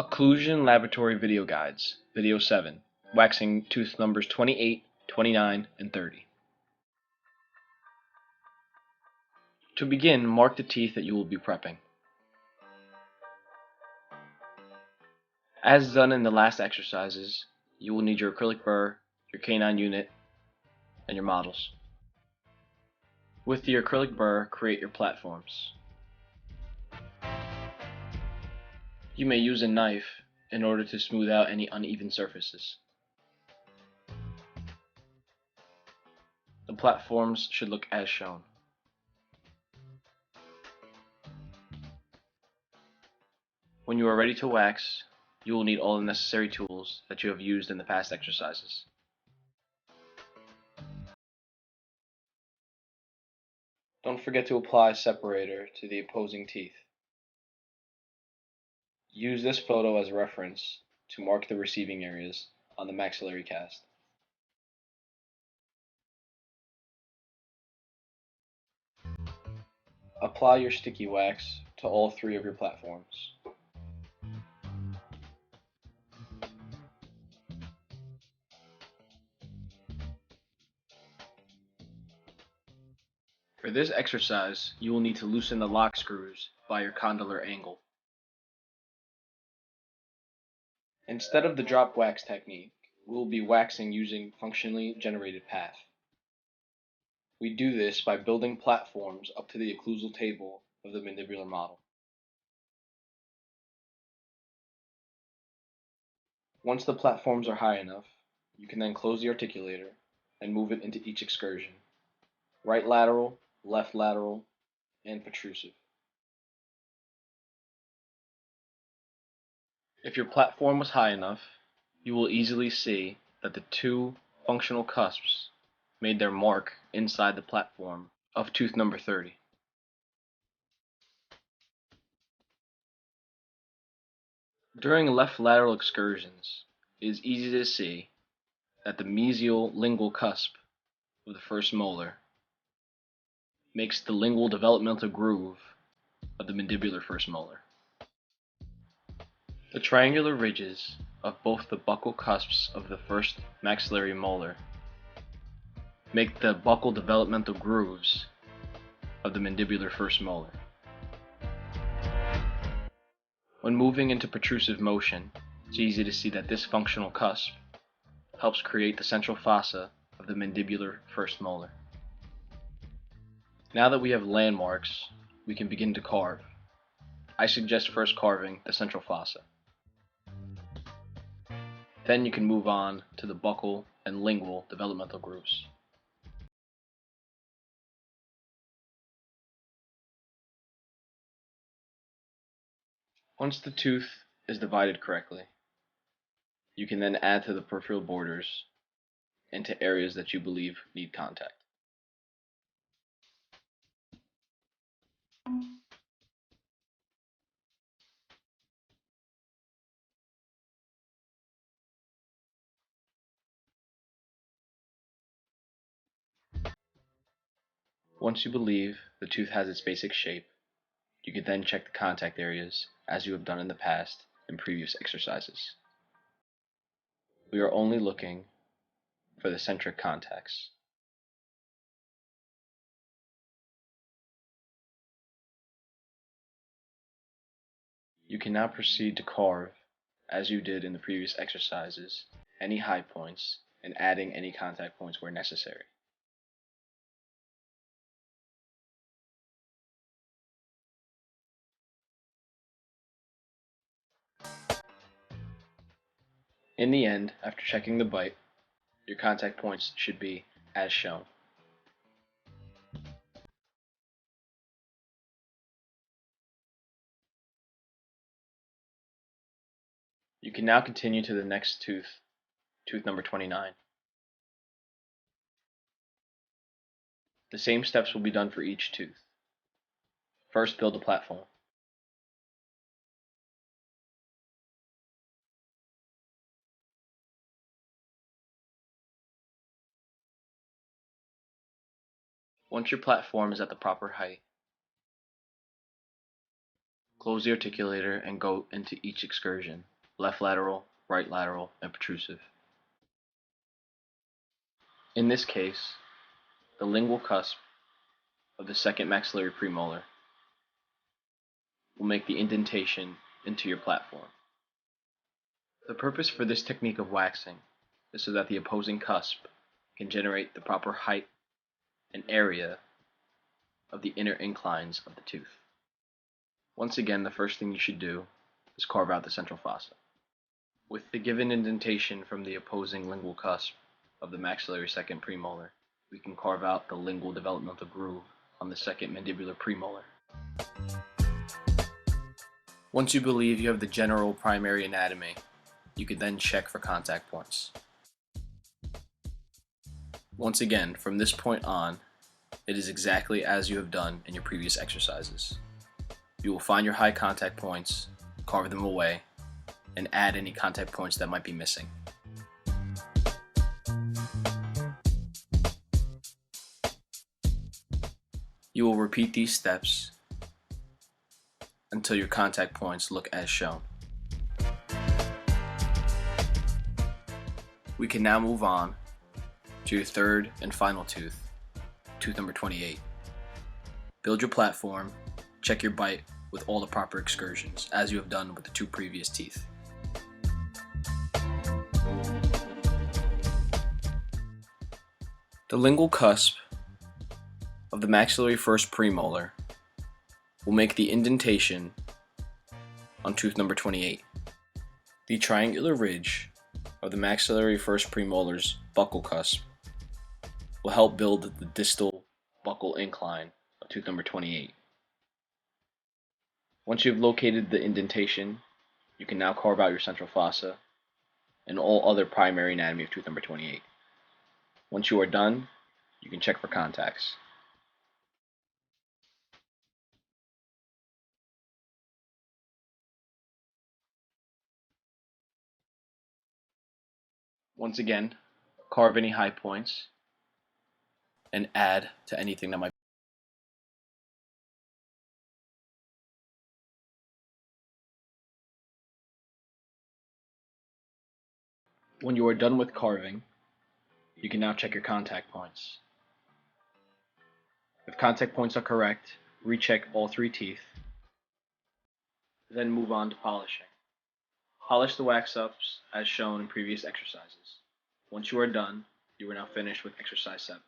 Occlusion Laboratory Video Guides, Video 7, waxing tooth numbers 28, 29, and 30. To begin, mark the teeth that you will be prepping. As done in the last exercises, you will need your acrylic burr, your canine unit, and your models. With the acrylic burr, create your platforms. You may use a knife in order to smooth out any uneven surfaces. The platforms should look as shown. When you are ready to wax, you will need all the necessary tools that you have used in the past exercises. Don't forget to apply separator to the opposing teeth. Use this photo as a reference to mark the receiving areas on the maxillary cast. Apply your sticky wax to all three of your platforms. For this exercise, you will need to loosen the lock screws by your condylar angle. Instead of the drop wax technique, we will be waxing using functionally generated path. We do this by building platforms up to the occlusal table of the mandibular model. Once the platforms are high enough, you can then close the articulator and move it into each excursion: right lateral, left lateral, and protrusive. If your platform was high enough, you will easily see that the two functional cusps made their mark inside the platform of tooth number 30. During left lateral excursions, it is easy to see that the mesial lingual cusp of the first molar makes the lingual developmental groove of the mandibular first molar. The triangular ridges of both the buccal cusps of the first maxillary molar make the buccal developmental grooves of the mandibular first molar. When moving into protrusive motion, it's easy to see that this functional cusp helps create the central fossa of the mandibular first molar. Now that we have landmarks, we can begin to carve. I suggest first carving the central fossa. Then you can move on to the buccal and lingual developmental grooves. Once the tooth is divided correctly, you can then add to the peripheral borders into areas that you believe need contact. Once you believe the tooth has its basic shape, you can then check the contact areas as you have done in the past in previous exercises. We are only looking for the centric contacts. You can now proceed to carve, as you did in the previous exercises, any high points and adding any contact points where necessary. In the end, after checking the bite, your contact points should be as shown. You can now continue to the next tooth, tooth number 29. The same steps will be done for each tooth. First, build a platform. Once your platform is at the proper height, Close the articulator and go into each excursion: left lateral, right lateral, and protrusive. In this case, the lingual cusp of the second maxillary premolar will make the indentation into your platform. The purpose for this technique of waxing is so that the opposing cusp can generate the proper height and area of the inner inclines of the tooth. Once again, the first thing you should do is carve out the central fossa. With the given indentation from the opposing lingual cusp of the maxillary second premolar, we can carve out the lingual developmental groove on the second mandibular premolar. Once you believe you have the general primary anatomy, you can then check for contact points. Once again, from this point on, it is exactly as you have done in your previous exercises. You will find your high contact points, carve them away, and add any contact points that might be missing. You will repeat these steps until your contact points look as shown. We can now move on to your third and final tooth, tooth number 28. Build your platform, check your bite with all the proper excursions, as you have done with the two previous teeth. The lingual cusp of the maxillary first premolar will make the indentation on tooth number 28. The triangular ridge of the maxillary first premolar's buccal cusp will help build the distal buccal incline of tooth number 28. Once you have located the indentation, you can now carve out your central fossa and all other primary anatomy of tooth number 28. Once you are done, you can check for contacts. Once again, carve any high points and add to anything that might. When you are done with carving, you can now check your contact points. If contact points are correct, recheck all three teeth, then move on to polishing. Polish the wax-ups as shown in previous exercises. Once you are done, you are now finished with exercise 7.